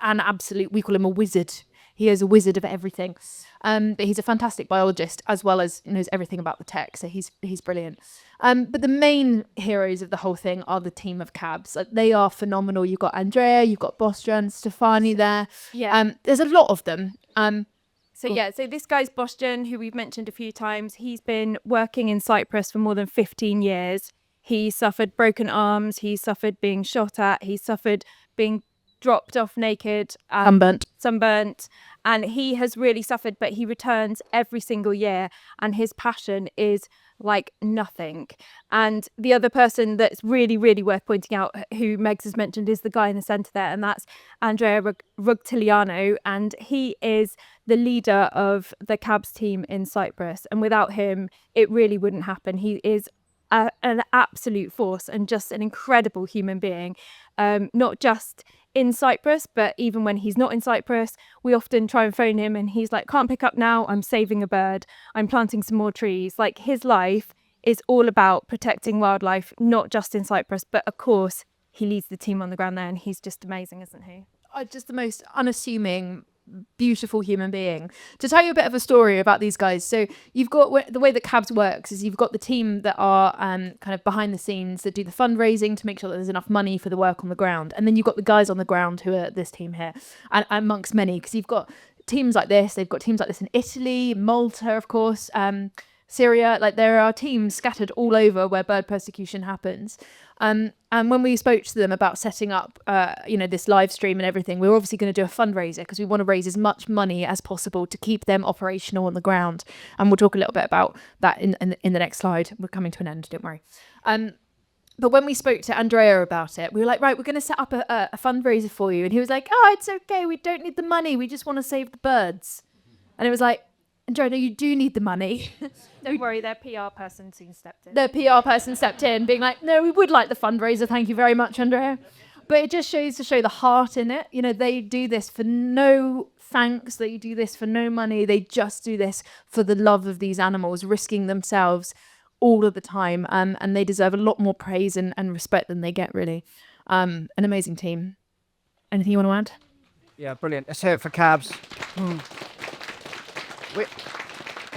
an absolute, we call him a wizard. He is a wizard of everything. But he's a fantastic biologist, as well as knows everything about the tech. So he's brilliant. But the main heroes of the whole thing are the team of cabs. Like, they are phenomenal. You've got Andrea, you've got Bostjan, Stefani there. Yeah. There's a lot of them. So this guy's Bostjan, who we've mentioned a few times. He's been working in Cyprus for more than 15 years. He suffered broken arms. He suffered being shot at. He suffered being dropped off naked, sunburnt, and he has really suffered, but he returns every single year, and his passion is like nothing. And the other person that's really, really worth pointing out, who Megs has mentioned, is the guy in the centre there, and that's Andrea Rugtiliano, and he is the leader of the cabs team in Cyprus, and without him it really wouldn't happen. He is an absolute force and just an incredible human being, not just in Cyprus, but even when he's not in Cyprus, we often try and phone him and he's like, can't pick up now, I'm saving a bird, I'm planting some more trees. Like, his life is all about protecting wildlife, not just in Cyprus, but of course he leads the team on the ground there, and he's just amazing, isn't he? Just the most unassuming, beautiful human being. To tell you a bit of a story about these guys, so you've got, the way that cabs works is you've got the team that are kind of behind the scenes, that do the fundraising to make sure that there's enough money for the work on the ground, and then you've got the guys on the ground who are this team here, and amongst many, because you've got teams like this, they've got teams like this in Italy, Malta, of course, Syria. Like, there are teams scattered all over where bird persecution happens. And when we spoke to them about setting up, this live stream and everything, we were obviously going to do a fundraiser because we want to raise as much money as possible to keep them operational on the ground. And we'll talk a little bit about that in the next slide. We're coming to an end, don't worry. But when we spoke to Andrea about it, we were like, right, we're going to set up a fundraiser for you. And he was like, oh, it's okay. We don't need the money. We just want to save the birds. And it was like, Andrea, no, you do need the money. Don't worry, their PR person soon stepped in. Their PR person stepped in, being like, no, we would like the fundraiser. Thank you very much, Andrea. But it just shows to show the heart in it. You know, they do this for no thanks. They do this for no money. They just do this for the love of these animals, risking themselves all of the time. And they deserve a lot more praise and respect than they get, really. An amazing team. Anything you want to add? Yeah, brilliant. Let's hear it for cabs. We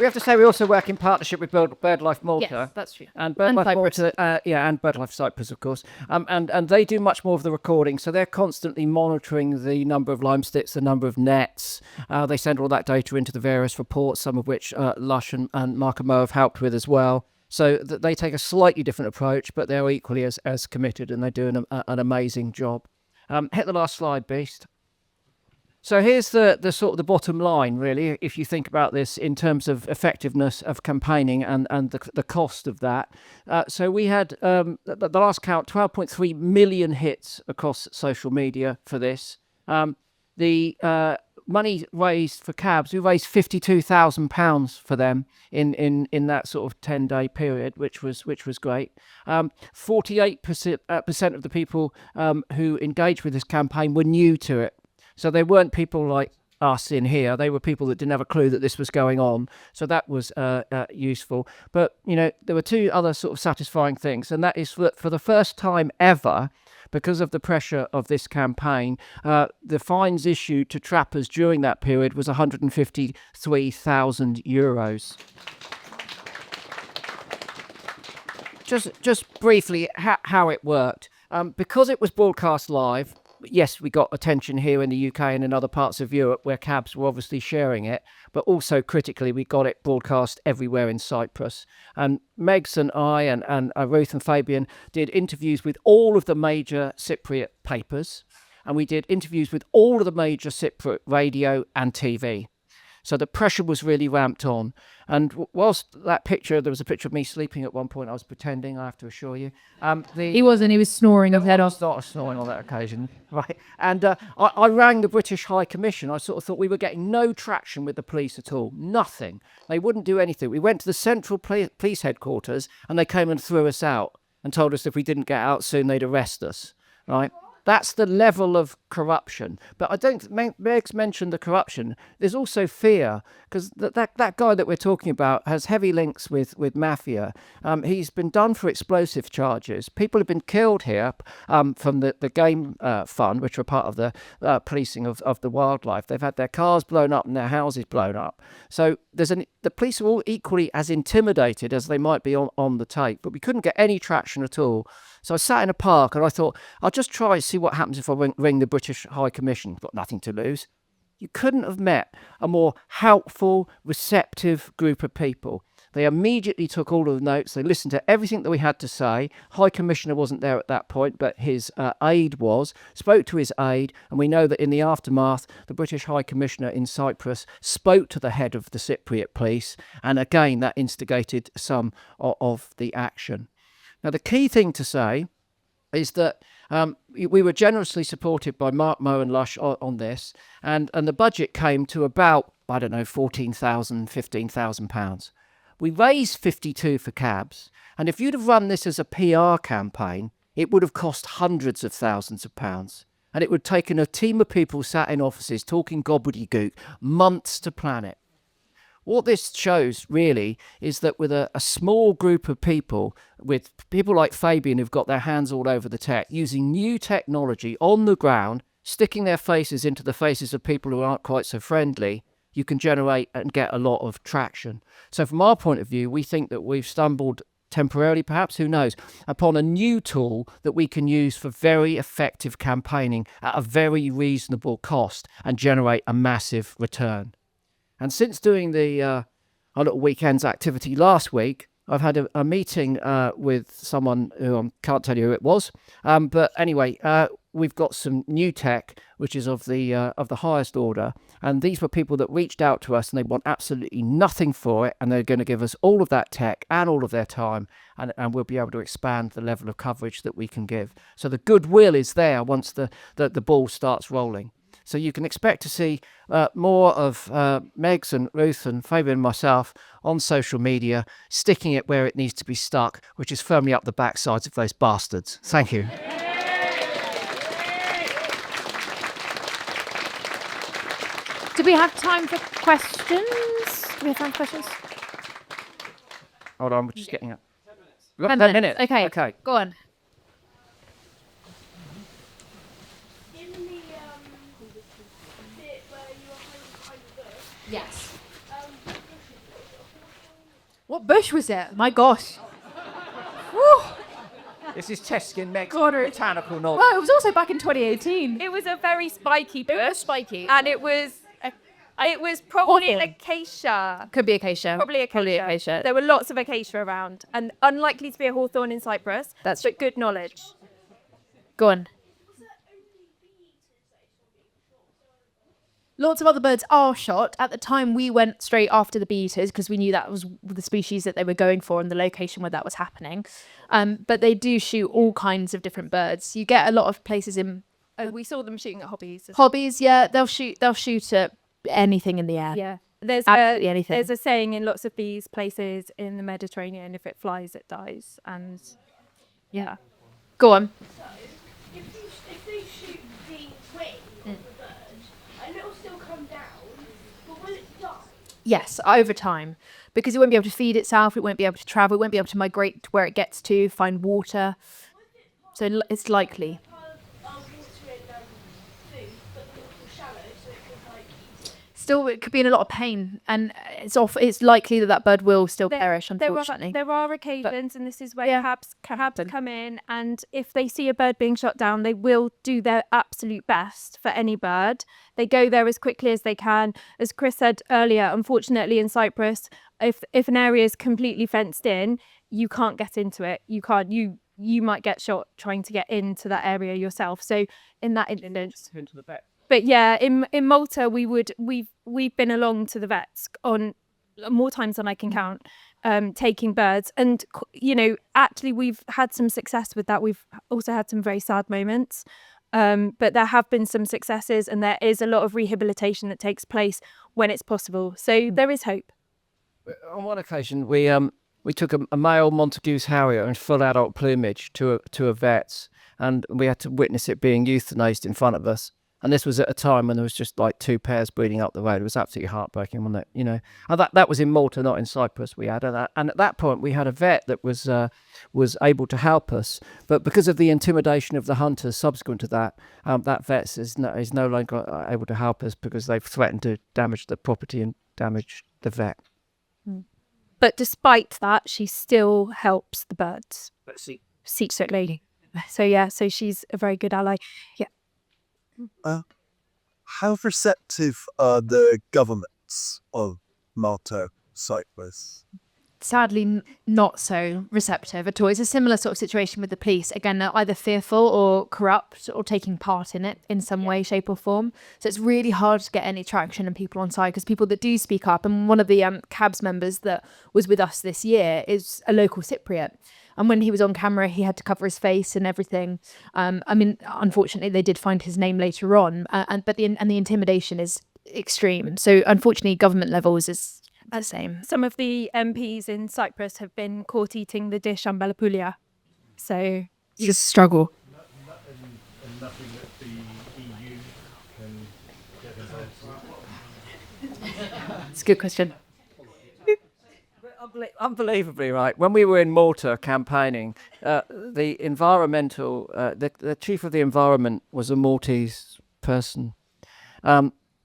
have to say we also work in partnership with BirdLife Malta. Yes, that's true. And BirdLife Malta, and BirdLife Cyprus, of course. And they do much more of the recording, so they're constantly monitoring the number of lime sticks, the number of nets. They send all that data into the various reports, some of which Lush and Mark and Mo have helped with as well. So they take a slightly different approach, but they're equally as committed, and they do an amazing job. Hit the last slide, Beast. So here's the sort of the bottom line, really, if you think about this in terms of effectiveness of campaigning and the cost of that. So we had, the last count, 12.3 million hits across social media for this. The money raised for cabs, we raised £52,000 for them in that sort of 10-day period, which was great. 48% of the people who engaged with this campaign were new to it. So they weren't people like us in here. They were people that didn't have a clue that this was going on. So that was useful. But, there were two other sort of satisfying things. And that is that for the first time ever, because of the pressure of this campaign, the fines issued to trappers during that period was €153,000. Just briefly, how it worked. Because it was broadcast live, yes, we got attention here in the UK and in other parts of Europe where cabs were obviously sharing it, but also critically, we got it broadcast everywhere in Cyprus. And Megs and I and Ruth and Fabian did interviews with all of the major Cypriot papers, and we did interviews with all of the major Cypriot radio and TV. So the pressure was really ramped on. And whilst that picture, there was a picture of me sleeping at one point, I was pretending, I have to assure you. He wasn't, he was snoring his head off. I was snoring on that occasion, right? And I rang the British High Commission. I sort of thought we were getting no traction with the police at all. Nothing. They wouldn't do anything. We went to the central police headquarters and they came and threw us out and told us if we didn't get out soon, they'd arrest us, right? That's the level of corruption. But I don't think Meg's mentioned the corruption. There's also fear, because that guy that we're talking about has heavy links with mafia. He's been done for explosive charges. People have been killed here from the game fund, which are part of the policing of the wildlife. They've had their cars blown up and their houses blown up. So the police are all equally as intimidated as they might be on the tape, but we couldn't get any traction at all. So I sat in a park and I thought, I'll just try and see what happens if I ring the British High Commission. Got nothing to lose. You couldn't have met a more helpful, receptive group of people. They immediately took all of the notes. They listened to everything that we had to say. High Commissioner wasn't there at that point, but his aide was, spoke to his aide. And we know that in the aftermath, the British High Commissioner in Cyprus spoke to the head of the Cypriot police. And again, that instigated some of the action. Now, the key thing to say is that we were generously supported by Mark Moe and Lush on this, and the budget came to about, I don't know, £14,000, £15,000. We raised 52 for cabs, and if you'd have run this as a PR campaign, it would have cost hundreds of thousands of pounds. And it would have taken a team of people sat in offices talking gobbledygook months to plan it. What this shows really is that with a small group of people, with people like Fabian who've got their hands all over the tech, using new technology on the ground, sticking their faces into the faces of people who aren't quite so friendly, you can generate and get a lot of traction. So from our point of view, we think that we've stumbled temporarily, perhaps, who knows, upon a new tool that we can use for very effective campaigning at a very reasonable cost and generate a massive return. And since doing our little weekend's activity last week, I've had a meeting with someone who I can't tell you who it was. But anyway, we've got some new tech, which is of the highest order. And these were people that reached out to us and they want absolutely nothing for it. And they're going to give us all of that tech and all of their time. And we'll be able to expand the level of coverage that we can give. So the goodwill is there once the ball starts rolling. So you can expect to see more of Megs and Ruth and Fabian and myself on social media, sticking it where it needs to be stuck, which is firmly up the backsides of those bastards. Thank you. Do we have time for questions? Do we have time for questions? Hold on, we're just getting up. 10 minutes. Okay, go on. Yes. What bush was it? My gosh. Woo. This is testing Meg's God, botanical knowledge. Well, it was also back in 2018. It was a very spiky bush. It was spiky. And it was probably an acacia. Could be acacia. Probably acacia. There were lots of acacia around, and unlikely to be a hawthorn in Cyprus. But good knowledge. Go on. Lots of other birds are shot. At the time, we went straight after the bee-eaters because we knew that was the species that they were going for and the location where that was happening. But they do shoot all kinds of different birds. You get a lot of places in... we saw them shooting at hobbies. Hobbies, yeah. They'll shoot at anything in the air. Yeah. There's absolutely anything. There's a saying in lots of these places in the Mediterranean, if it flies, it dies. And yeah. Go on. So, if they shoot the wing of the bird, and it'll still come down, Yes, over time, because it won't be able to feed itself, it won't be able to travel, it won't be able to migrate to where it gets to, find water. So it's likely. Still, it could be in a lot of pain, and it's likely that bird will still perish, unfortunately. There are occasions, and this is where cabs come in, and if they see a bird being shot down, they will do their absolute best for any bird. They go there as quickly as they can. As Chris said earlier, unfortunately in Cyprus, if an area is completely fenced in, you can't get into it. You might get shot trying to get into that area yourself. So in that instance, Into the vet. but yeah, in Malta, we've been along to the vets on more times than I can count, taking birds, and actually we've had some success with that. We've also had some very sad moments, but there have been some successes, and there is a lot of rehabilitation that takes place when it's possible. So there is hope. On one occasion, we took a male Montagu's Harrier in full adult plumage to a vet's, and we had to witness it being euthanized in front of us. And this was at a time when there was just like 2 pairs breeding up the road. It was absolutely heartbreaking, wasn't it? And that was in Malta, not in Cyprus. We had that, and at that point we had a vet that was able to help us, but because of the intimidation of the hunters subsequent to that, that vet is no longer able to help us because they've threatened to damage the property and damage the vet. But despite that, she still helps the birds secretly. So she's a very good ally. Yeah. How receptive are the governments of Malta, Cyprus? Sadly, not so receptive at all. It's a similar sort of situation with the police. Again, they're either fearful or corrupt or taking part in it in some way, shape or form. So it's really hard to get any traction and people on side, because people that do speak up, and one of the CABS members that was with us this year is a local Cypriot. And when he was on camera, he had to cover his face and everything. Unfortunately, they did find his name later on, but the intimidation is extreme. So unfortunately, government levels is the same. Some of the MPs in Cyprus have been caught eating the dish ambelopoulia. So it's a struggle. And nothing that the EU can get involved. It's a good question. Unbelievably, right? When we were in Malta campaigning, the environmental, the chief of the environment was a Maltese person.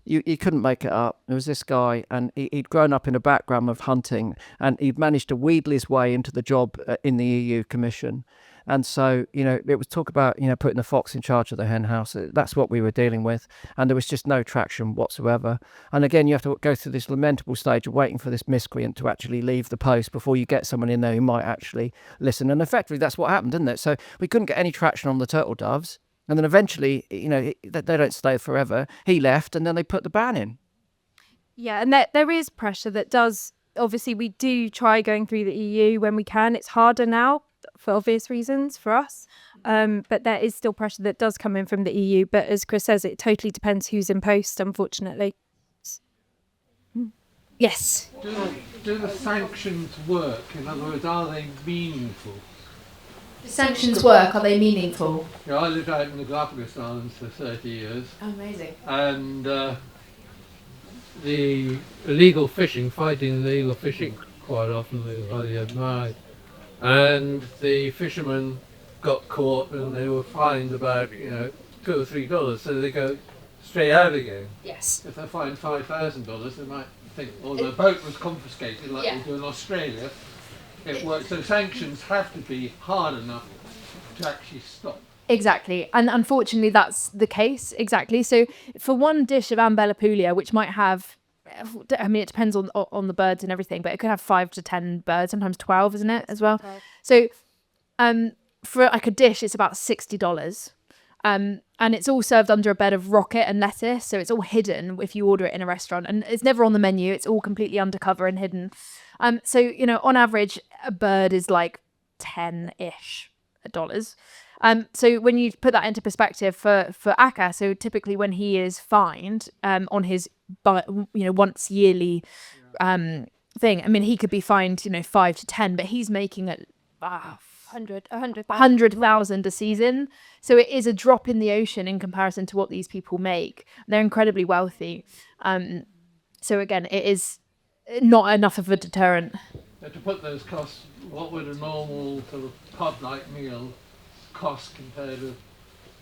You couldn't make it up. There was this guy, and he'd grown up in a background of hunting, and he'd managed to wheedle his way into the job in the EU Commission. And so, it was talk about, putting the fox in charge of the hen house. That's what we were dealing with. And there was just no traction whatsoever. And again, you have to go through this lamentable stage of waiting for this miscreant to actually leave the post before you get someone in there who might actually listen. And effectively, that's what happened, didn't it? So we couldn't get any traction on the turtle doves. And then eventually, they don't stay forever. He left, and then they put the ban in. Yeah, and there is pressure that does. Obviously, we do try going through the EU when we can. It's harder now for obvious reasons for us. But there is still pressure that does come in from the EU. But as Chris says, it totally depends who's in post, unfortunately. Yes. Do the sanctions work? In other words, are they meaningful? The sanctions work, are they meaningful? I lived out in the Galapagos Islands for 30 years. Amazing. And the illegal fishing, fighting the illegal fishing quite often, and the fishermen got caught and they were fined about $2 or $3, so they go straight out again. Yes. If they're fined $5,000, they might think, well, the boat was confiscated like they do in Australia. It works. So sanctions have to be hard enough to actually stop. Exactly. And unfortunately, that's the case. Exactly. So for one dish of ambelopoulia, which might have, it depends on the birds and everything, but it could have 5 to 10 birds, sometimes 12, isn't it, as well? So for like a dish, it's about $60. And it's all served under a bed of rocket and lettuce. So it's all hidden if you order it in a restaurant, and it's never on the menu. It's all completely undercover and hidden. So, on average, a bird is like 10-ish dollars. So when you put that into perspective for Aka, so typically when he is fined on his, once yearly thing, he could be fined, 5 to 10, but he's making it 100,000 a season. So it is a drop in the ocean in comparison to what these people make. They're incredibly wealthy. So again, it is not enough of a deterrent. To put those costs, what would a normal sort of pub-like meal cost compared with?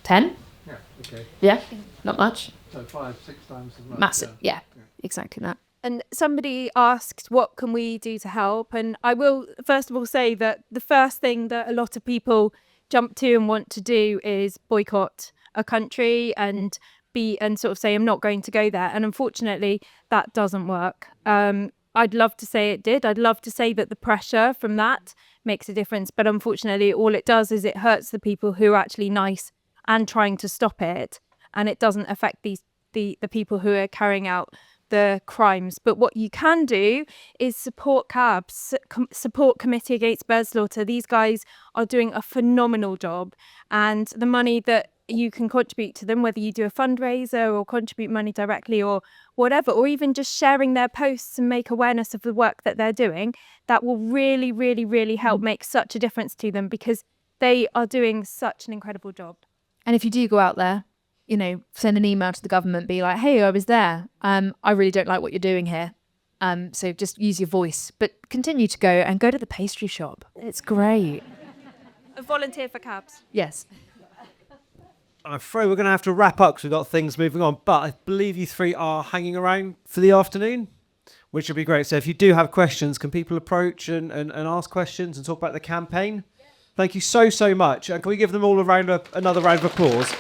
10? Yeah, okay. Yeah, not much. So 5-6 times as much. Massive. Yeah, exactly that. And somebody asked, what can we do to help? And I will, first of all, say that the first thing that a lot of people jump to and want to do is boycott a country and sort of say, I'm not going to go there. And unfortunately, that doesn't work. I'd love to say it did. I'd love to say that the pressure from that makes a difference. But unfortunately, all it does is it hurts the people who are actually nice and trying to stop it. And it doesn't affect the people who are carrying out the crimes. But what you can do is support CABS, support Committee Against Bird Slaughter. These guys are doing a phenomenal job, and the money that you can contribute to them, whether you do a fundraiser or contribute money directly or whatever, or even just sharing their posts and make awareness of the work that they're doing, that will really, really, really help make such a difference to them, because they are doing such an incredible job. And if you do go out there, send an email to the government, be like, hey, I was there. I really don't like what you're doing here. So just use your voice, but continue to go to the pastry shop. It's great. A volunteer for CABS. Yes. I'm afraid we're going to have to wrap up because we've got things moving on. But I believe you three are hanging around for the afternoon, which would be great. So if you do have questions, can people approach and ask questions and talk about the campaign? Thank you so much. And can we give them all another round of applause?